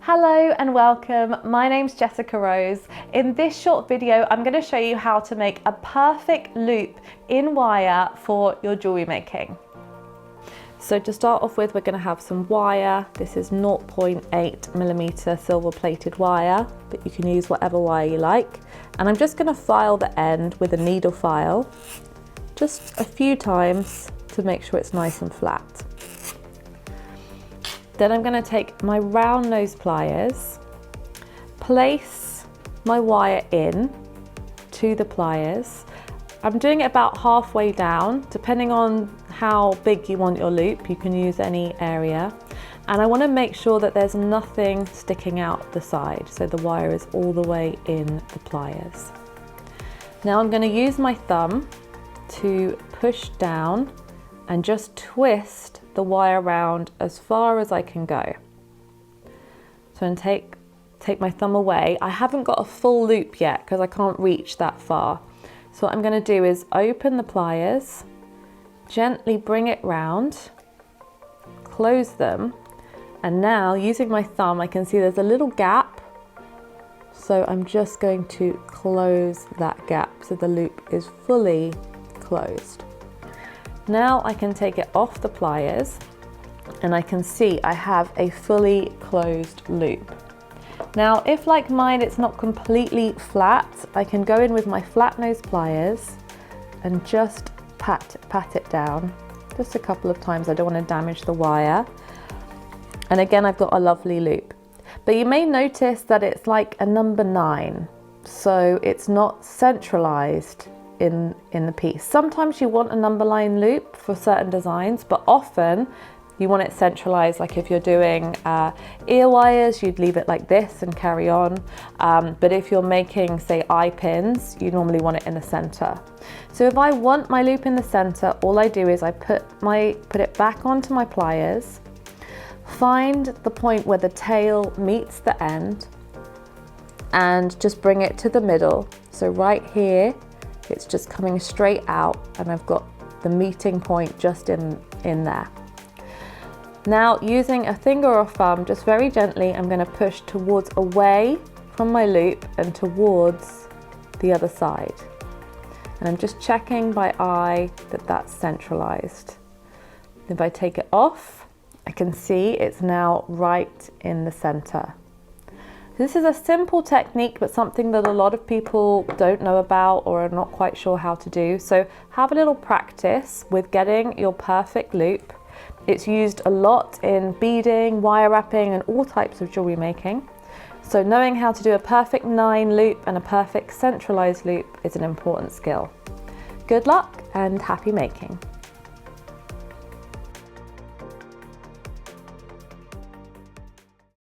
Hello and welcome, my name's Jessica Rose. In this short video, I'm going to show you how to make a perfect loop in wire for your jewellery making. So to start off with, we're going to have some wire. This is 0.8mm silver plated wire, but you can use whatever wire you like. And I'm just going to file the end with a needle file, just a few times to make sure it's nice and flat. Then I'm going to take my round nose pliers, place my wire in to the pliers. I'm doing it about halfway down, depending on how big you want your loop, you can use any area. And I want to make sure that there's nothing sticking out the side, so the wire is all the way in the pliers. Now I'm going to use my thumb to push down and just twist the wire around as far as I can go. So I'm take my thumb away. I haven't got a full loop yet because I can't reach that far. So what I'm going to do is open the pliers, gently bring it round, close them, and now using my thumb I can see there's a little gap. So I'm just going to close that gap so the loop is fully closed. Now I can take it off the pliers and I can see I have a fully closed loop. Now if like mine it's not completely flat, I can go in with my flat nose pliers and just pat it down just a couple of times. I don't want to damage the wire. And again, I've got a lovely loop. But you may notice that it's like a number 9, so it's not centralized in the piece. Sometimes you want a number line loop for certain designs, but often you want it centralized. Like if you're doing ear wires, you'd leave it like this and carry on. But if you're making, say, eye pins, you normally want it in the center. So if I want my loop in the center, all I do is I put it back onto my pliers, find the point where the tail meets the end, and just bring it to the middle. So right here, it's just coming straight out and I've got the meeting point just in there. Now using a finger or thumb, just very gently, I'm going to push towards away from my loop and towards the other side. And I'm just checking by eye that that's centralized. If I take it off, I can see it's now right in the center. This is a simple technique, but something that a lot of people don't know about or are not quite sure how to do. So have a little practice with getting your perfect loop. It's used a lot in beading, wire wrapping, and all types of jewelry making. So knowing how to do a perfect 9 loop and a perfect centralized loop is an important skill. Good luck and happy making.